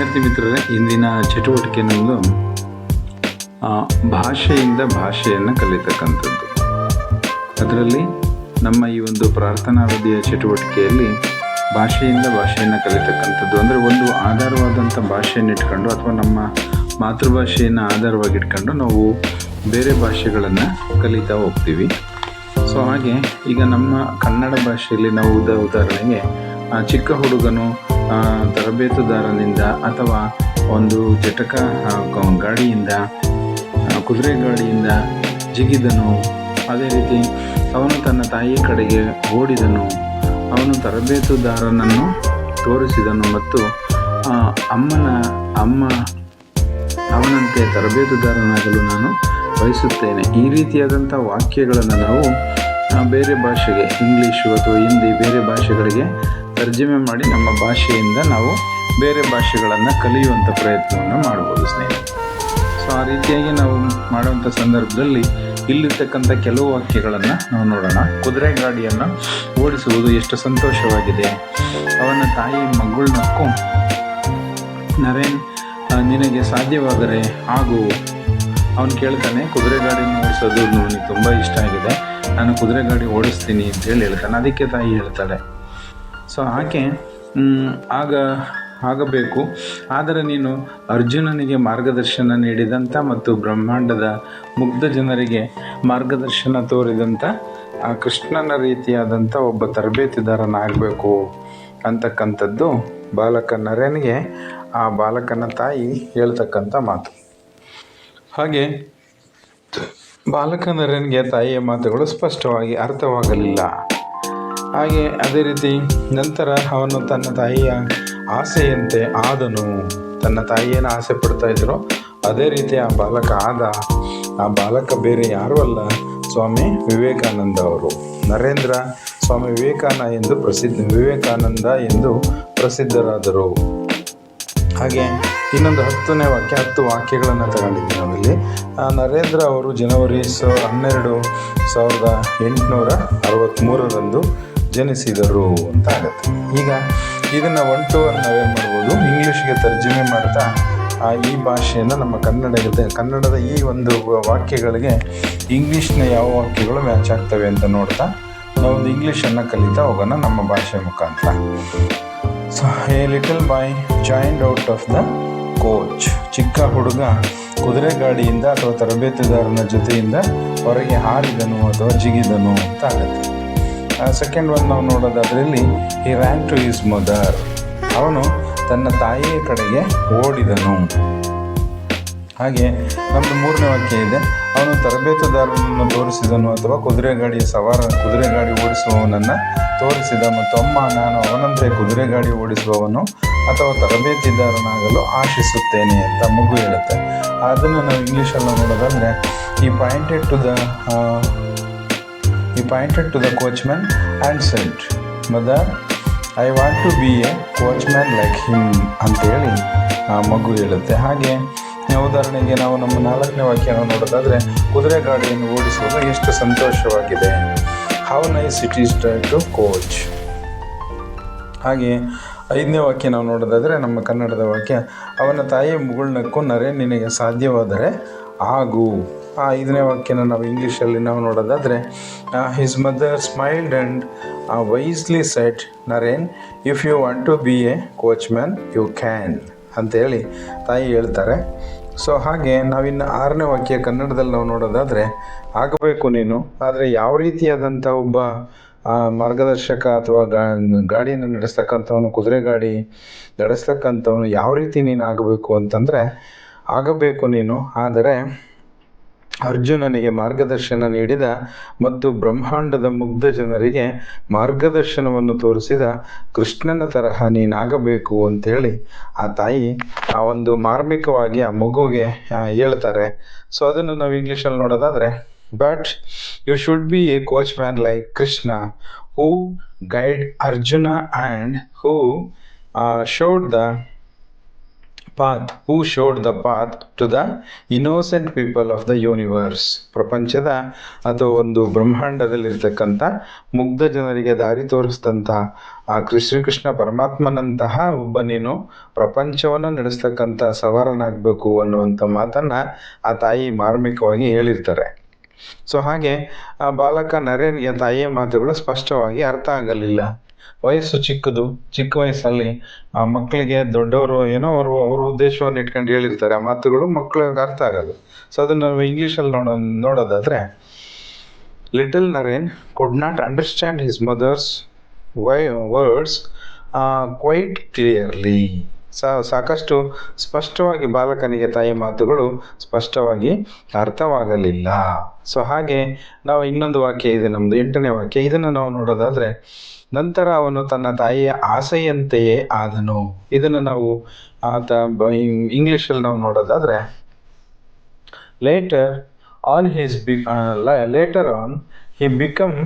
ವಿದ್ಯಾರ್ಥಿ ಮಿತ್ರರೇ, ಇಂದಿನ ಚಟುವಟಿಕೆ ನಮ್ಮದು ಭಾಷೆಯಿಂದ ಭಾಷೆಯನ್ನು ಕಲಿತಕ್ಕಂಥದ್ದು. ಅದರಲ್ಲಿ ನಮ್ಮ ಈ ಒಂದು ಪ್ರಾರ್ಥನಾ ವಿಧಿಯ ಚಟುವಟಿಕೆಯಲ್ಲಿ ಭಾಷೆಯಿಂದ ಭಾಷೆಯನ್ನು ಕಲಿತಕ್ಕಂಥದ್ದು ಅಂದರೆ ಒಂದು ಆಧಾರವಾದಂಥ ಭಾಷೆಯನ್ನು ಇಟ್ಕೊಂಡು ಅಥವಾ ನಮ್ಮ ಮಾತೃಭಾಷೆಯನ್ನು ಆಧಾರವಾಗಿಟ್ಕೊಂಡು ನಾವು ಬೇರೆ ಭಾಷೆಗಳನ್ನು ಕಲಿತಾ ಹೋಗ್ತೀವಿ. ಸೊ ಹಾಗೆ ಈಗ ನಮ್ಮ ಕನ್ನಡ ಭಾಷೆಯಲ್ಲಿ ನಾವು ಉದಾಹರಣೆಗೆ ಚಿಕ್ಕ ಹುಡುಗನು ತರಬೇತುದಾರನಿಂದ ಅಥವಾ ಒಂದು ಜಟಕ ಗಾಡಿಯಿಂದ ಕುದುರೆ ಗಾಡಿಯಿಂದ ಜಿಗಿದನು, ಅದೇ ರೀತಿ ಅವನು ತನ್ನ ತಾಯಿ ಕಡೆಗೆ ಓಡಿದನು, ಅವನು ತರಬೇತುದಾರನನ್ನು ತೋರಿಸಿದನು ಮತ್ತು ಅವನಂತೆ ತರಬೇತುದಾರನಾಗಲು ನಾನು ಬಯಸುತ್ತೇನೆ. ಈ ರೀತಿಯಾದಂಥ ವಾಕ್ಯಗಳನ್ನು ನಾವು ಬೇರೆ ಭಾಷೆಗೆ, ಇಂಗ್ಲೀಷು ಅಥವಾ ಹಿಂದಿ ಬೇರೆ ಭಾಷೆಗಳಿಗೆ ತರ್ಜಮೆ ಮಾಡಿ ನಮ್ಮ ಭಾಷೆಯಿಂದ ನಾವು ಬೇರೆ ಭಾಷೆಗಳನ್ನು ಕಲಿಯುವಂಥ ಪ್ರಯತ್ನವನ್ನು ಮಾಡ್ಬೋದು ಸ್ನೇಹಿತರೆ. ಸೊ ಆ ರೀತಿಯಾಗಿ ನಾವು ಮಾಡುವಂಥ ಸಂದರ್ಭದಲ್ಲಿ ಇಲ್ಲಿರ್ತಕ್ಕಂಥ ಕೆಲವು ವಾಕ್ಯಗಳನ್ನು ನಾವು ನೋಡೋಣ. ಕುದುರೆ ಗಾಡಿಯನ್ನು ಓಡಿಸುವುದು ಎಷ್ಟು ಸಂತೋಷವಾಗಿದೆ. ಅವನ ತಾಯಿ ಮಗುಳ್ನಕ್ಕೂ, ನರೇನ್ ನಿನಗೆ ಸಾಧ್ಯವಾದರೆ ಹಾಗೂ ಅವನು ಕೇಳ್ತಾನೆ, ಕುದುರೆ ಗಾಡಿಯನ್ನು ಓಡಿಸೋದು ನನಗೆ ತುಂಬ ಇಷ್ಟ ಆಗಿದೆ, ನಾನು ಕುದುರೆ ಗಾಡಿ ಓಡಿಸ್ತೀನಿ ಅಂತೇಳಿ ಹೇಳ್ತಾನೆ. ಅದಕ್ಕೆ ತಾಯಿ ಹೇಳ್ತಾಳೆ, ಸೊ ಆಕೆ ಆಗಬೇಕು, ಆದರೆ ನೀನು ಅರ್ಜುನನಿಗೆ ಮಾರ್ಗದರ್ಶನ ನೀಡಿದಂಥ ಮತ್ತು ಬ್ರಹ್ಮಾಂಡದ ಮುಗ್ಧ ಜನರಿಗೆ ಮಾರ್ಗದರ್ಶನ ತೋರಿದಂಥ ಆ ಕೃಷ್ಣನ ರೀತಿಯಾದಂಥ ಒಬ್ಬ ತರಬೇತಿದಾರನಾಗಬೇಕು ಅಂತಕ್ಕಂಥದ್ದು ಬಾಲಕ ನರೇನ್ಗೆ ಆ ಬಾಲಕನ ತಾಯಿ ಹೇಳ್ತಕ್ಕಂಥ ಮಾತು. ಹಾಗೆ ಬಾಲಕ ನರೇನ್ಗೆ ತಾಯಿಯ ಮಾತುಗಳು ಸ್ಪಷ್ಟವಾಗಿ ಅರ್ಥವಾಗಲಿಲ್ಲ. ಹಾಗೆ ಅದೇ ರೀತಿ ನಂತರ ಅವನು ತನ್ನ ತಾಯಿಯ ಆಸೆಯಂತೆ ಆದನು. ತನ್ನ ತಾಯಿಯನ್ನು ಆಸೆ ಪಡ್ತಾ ಇದ್ರು, ಅದೇ ರೀತಿ ಆ ಬಾಲಕ ಆದ. ಆ ಬಾಲಕ ಬೇರೆ ಯಾರೂ ಅಲ್ಲ, ಸ್ವಾಮಿ ವಿವೇಕಾನಂದ ಅವರು. ನರೇಂದ್ರ ಸ್ವಾಮಿ ವಿವೇಕಾನಂದ ಎಂದು ಪ್ರಸಿದ್ಧರಾದರು. ಹಾಗೆ ಇನ್ನೊಂದು 10 ವಾಕ್ಯಗಳನ್ನು ತಗೊಂಡಿದ್ದೀವಿ ನಾವಿಲ್ಲಿ. ನರೇಂದ್ರ ಅವರು ಜನವರಿ 12, 1863 ಜನಿಸಿದರು ಅಂತ ಆಗುತ್ತೆ. ಈಗ ಇದನ್ನು 1 to 1 ನಾವೇನು ಮಾಡ್ಬೋದು, ಇಂಗ್ಲೀಷ್ಗೆ ತರ್ಜಮೆ ಮಾಡ್ತಾ ಈ ಭಾಷೆಯನ್ನು ನಮ್ಮ ಕನ್ನಡದ ಈ ಒಂದು ವಾಕ್ಯಗಳಿಗೆ ಇಂಗ್ಲೀಷ್ನ ಯಾವ ವಾಕ್ಯಗಳು ಮ್ಯಾಚ್ ಆಗ್ತವೆ ಅಂತ ನೋಡ್ತಾ ನಾವೊಂದು ಇಂಗ್ಲೀಷನ್ನು ಕಲಿತಾ ಹೋಗೋಣ ನಮ್ಮ ಭಾಷೆ ಮುಖಾಂತರ. So A little boy joined out of the coach. ಚಿಕ್ಕ ಹುಡುಗ ಕುದುರೆ ಗಾಡಿಯಿಂದ ಅಥವಾ ತರಬೇತುದಾರನ ಜೊತೆಯಿಂದ ಹೊರಗೆ ಹಾರಿದನು ಅಥವಾ ಜಿಗಿದನು ಅಂತ ಆಗುತ್ತೆ. ಸೆಕೆಂಡ್ ಒನ್ ನಾವು ನೋಡೋದಾದ್ರಲ್ಲಿ ಹಿ ರ್ಯಾನ್ ಟು ಹಿಸ್ ಮದರ್. ಅವನು ತನ್ನ ತಾಯಿಯ ಕಡೆಗೆ ಓಡಿದನು. ಹಾಗೆ ನಮ್ಮದು 3ನೇ ವಾಕ್ಯ ಇದೆ, ಅವನು ತರಬೇತುದಾರನನ್ನು ತೋರಿಸಿದನು ಅಥವಾ ಕುದುರೆ ಗಾಡಿ ಓಡಿಸುವವನನ್ನು ತೋರಿಸಿದ ಮತ್ತು ಅಮ್ಮ, ನಾನು ಅವನಂತೆ ಕುದುರೆ ಗಾಡಿ ಓಡಿಸುವವನು ಅಥವಾ ತರಬೇತಿದಾರನಾಗಲು ಆಶಿಸುತ್ತೇನೆ ಅಂತ ಮಗು ಹೇಳುತ್ತೆ. ಅದನ್ನು ನಾವು ಇಂಗ್ಲೀಷಲ್ಲಿ ನೋಡೋದಾದರೆ ಈ pointed to the coachman and said, mother I want to be a coachman like him ಅಂತೇಳಿ ಆ ಮಗು ಹೇಳುತ್ತೆ. ಹಾಗೆ ಉದಾಹರಣೆಗೆ ನಾವು ನಮ್ಮ 4ನೇ ವಾಕ್ಯನ ನೋಡೋದಾದರೆ ಕುದುರೆ ಗಾಡಿಯನ್ನು ಓಡಿಸುವುದು ಎಷ್ಟು ಸಂತೋಷವಾಗಿದೆ. How nice it is to coach. ಹಾಗೆ 5ನೇ ವಾಕ್ಯ ನಾವು ನೋಡೋದಾದರೆ ನಮ್ಮ ಕನ್ನಡದ ವಾಕ್ಯ, ಅವನ ತಾಯಿಯ ಮುಗುಳ್ನಕ್ಕೂ ನರೇನ್ ನಿನಗೆ ಸಾಧ್ಯವಾದರೆ ಆಗು. ಆ 5ನೇ ವಾಕ್ಯನ ನಾವು ಇಂಗ್ಲೀಷಲ್ಲಿ ನಾವು ನೋಡೋದಾದರೆ his mother smiled and wisely said, Naren if you want to be a coachman you can ಅಂತೇಳಿ ತಾಯಿ ಹೇಳ್ತಾರೆ. ಸೊ ಹಾಗೆ ನಾವಿನ್ನು 6ನೇ ವಾಕ್ಯ ಕನ್ನಡದಲ್ಲಿ ನಾವು ನೋಡೋದಾದರೆ, ಆಗಬೇಕು ನೀನು, ಆದರೆ ಯಾವ ರೀತಿಯಾದಂಥ ಒಬ್ಬ ಮಾರ್ಗದರ್ಶಕ ಅಥವಾ ಗಾಡಿಯನ್ನು ನಡೆಸ್ತಕ್ಕಂಥವನು, ಕುದುರೆ ಗಾಡಿ ನಡೆಸ್ತಕ್ಕಂಥವನು ಯಾವ ರೀತಿ ನೀನು ಆಗಬೇಕು ಅಂತಂದರೆ, ಆಗಬೇಕು ನೀನು ಆದರೆ ಅರ್ಜುನನಿಗೆ ಮಾರ್ಗದರ್ಶನ ನೀಡಿದ ಮತ್ತು ಬ್ರಹ್ಮಾಂಡದ ಮುಗ್ಧ ಜನರಿಗೆ ಮಾರ್ಗದರ್ಶನವನ್ನು ತೋರಿಸಿದ ಕೃಷ್ಣನ ತರಹ ನೀನಾಗಬೇಕು ಅಂತೇಳಿ ಆ ತಾಯಿ ಆ ಒಂದು ಮಾರ್ಮಿಕವಾಗಿ ಆ ಮಗುವಿಗೆ ಹೇಳ್ತಾರೆ. ಸೊ ಅದನ್ನು ನಾವು ಇಂಗ್ಲೀಷಲ್ಲಿ ನೋಡೋದಾದರೆ, but you should be a coach man like Krishna who guide Arjuna and who showed the path who showed the path to the innocent people of the universe. ಪ್ರಪಂಚದ ಅಥವಾ ಒಂದು ಬ್ರಹ್ಮಾಂಡದಲ್ಲಿರ್ತಕ್ಕಂಥ ಮುಗ್ಧ ಜನರಿಗೆ ದಾರಿ ತೋರಿಸಿದಂಥ ಆ ಶ್ರೀಕೃಷ್ಣ ಪರಮಾತ್ಮನಂತಹ ಒಬ್ಬ ನೀನು ಪ್ರಪಂಚವನ್ನು ನಡೆಸ್ತಕ್ಕಂಥ ಸವಾರನಾಗಬೇಕು ಅನ್ನುವಂಥ ಮಾತನ್ನು ಆ ತಾಯಿ ಮಾರ್ಮಿಕವಾಗಿ ಹೇಳಿರ್ತಾರೆ. ಸೊ ಹಾಗೆ ಆ ಬಾಲಕ ನರೇನ್ಗೆ ತಾಯಿಯ ಮಾತುಗಳು ಸ್ಪಷ್ಟವಾಗಿ ಅರ್ಥ ಆಗಲಿಲ್ಲ. ವಯಸ್ಸು ಚಿಕ್ಕದು, ಚಿಕ್ಕ ವಯಸ್ಸಲ್ಲಿ ಆ ಮಕ್ಕಳಿಗೆ ದೊಡ್ಡವರು ಏನೋ ಅವ್ರ ಉದ್ದೇಶವನ್ನು ಇಟ್ಕೊಂಡು ಹೇಳಿರ್ತಾರೆ, ಆ ಮಾತುಗಳು ಮಕ್ಕಳಿಗೆ ಅರ್ಥ ಆಗಲ್ಲ. ಸೊ ಅದನ್ನು ನಾವು ಇಂಗ್ಲೀಷಲ್ಲಿ ನೋಡೋದಾದ್ರೆ, little Naren could not understand his mother's words quite clearly. ಸಾಕಷ್ಟು ಸ್ಪಷ್ಟವಾಗಿ ಬಾಲಕನಿಗೆ ತಾಯಿ ಮಾತುಗಳು ಸ್ಪಷ್ಟವಾಗಿ ಅರ್ಥವಾಗಲಿಲ್ಲ. ಸೊ ಹಾಗೆ ನಾವು ಇನ್ನೊಂದು ವಾಕ್ಯ ಇದೆ ನಮ್ಮದು 8ನೇ ವಾಕ್ಯ. ಇದನ್ನು ನಾವು ನೋಡೋದಾದ್ರೆ, ನಂತರ ಅವನು ತನ್ನ ತಾಯಿಯ ಆಸೆಯಂತೆಯೇ ಆದನು. ಇದನ್ನು ನಾವು ಇಂಗ್ಲೀಷಲ್ಲಿ ನಾವು ನೋಡೋದಾದ್ರೆ, later on he become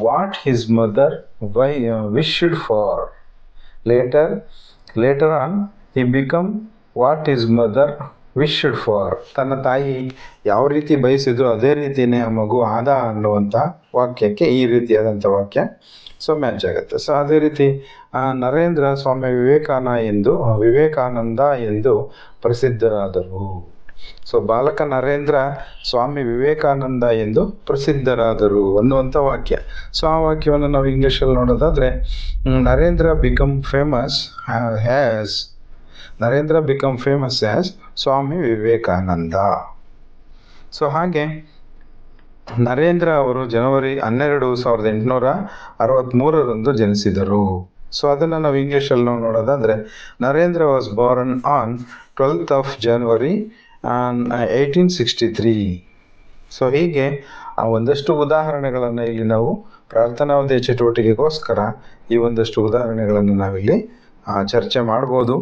what his mother wished for. Later on he become what his mother wished for. ತನ್ನ ತಾಯಿ ಯಾವ ರೀತಿ ಬಯಸಿದ್ರು ಅದೇ ರೀತಿಯೇ ಆ ಮಗು ಆದ ಅನ್ನುವಂಥ ವಾಕ್ಯಕ್ಕೆ ಈ ರೀತಿಯಾದಂಥ ವಾಕ್ಯ ಸೊ ಮ್ಯಾಚ್ ಆಗುತ್ತೆ. ಸೊ ಅದೇ ರೀತಿ ನರೇಂದ್ರ ಸ್ವಾಮಿ ವಿವೇಕಾನಂದ ಎಂದು ಪ್ರಸಿದ್ಧರಾದರು. ಸೊ ಬಾಲಕ ನರೇಂದ್ರ ಸ್ವಾಮಿ ವಿವೇಕಾನಂದ ಎಂದು ಪ್ರಸಿದ್ಧರಾದರು ಅನ್ನುವಂಥ ವಾಕ್ಯ. ಸೊ ಆ ವಾಕ್ಯವನ್ನು ನಾವು ಇಂಗ್ಲೀಷಲ್ಲಿ ನೋಡೋದಾದ್ರೆ, Narendra become famous as Swami Vivekananda. So ಹಾಗೆ ನರೇಂದ್ರ ಅವರು ಜನವರಿ 12, 1863 ಜನಿಸಿದರು. ಸೊ ಅದನ್ನು ನಾವು ಇಂಗ್ಲೀಷಲ್ಲಿ ನೋಡೋದಾದ್ರೆ, Narendra was Born on 12th of January 1863. So ಹೀಗೆ ಆ ಒಂದಷ್ಟು ಉದಾಹರಣೆಗಳನ್ನು ಇಲ್ಲಿ ನಾವು ಪ್ರಾರ್ಥನಾವಧಿಯ ಚಟುವಟಿಕೆಗೋಸ್ಕರ ಈ ಒಂದಷ್ಟು ಉದಾಹರಣೆಗಳನ್ನು ನಾವಿಲ್ಲಿ ಚರ್ಚೆ ಮಾಡ್ಬೋದು.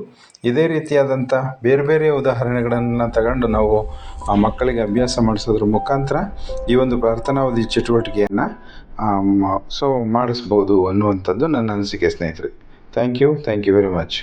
ಇದೇ ರೀತಿಯಾದಂಥ ಬೇರೆ ಬೇರೆ ಉದಾಹರಣೆಗಳನ್ನು ತಗೊಂಡು ನಾವು ಆ ಮಕ್ಕಳಿಗೆ ಅಭ್ಯಾಸ ಮಾಡಿಸೋದ್ರ ಮುಖಾಂತರ ಈ ಒಂದು ಪ್ರಾರ್ಥನಾವಧಿ ಚಟುವಟಿಕೆಯನ್ನು ಮಾಡಿಸ್ಬೋದು ಅನ್ನುವಂಥದ್ದು ನನ್ನ ಅನಿಸಿಕೆ ಸ್ನೇಹಿತರೆ. Thank you very much.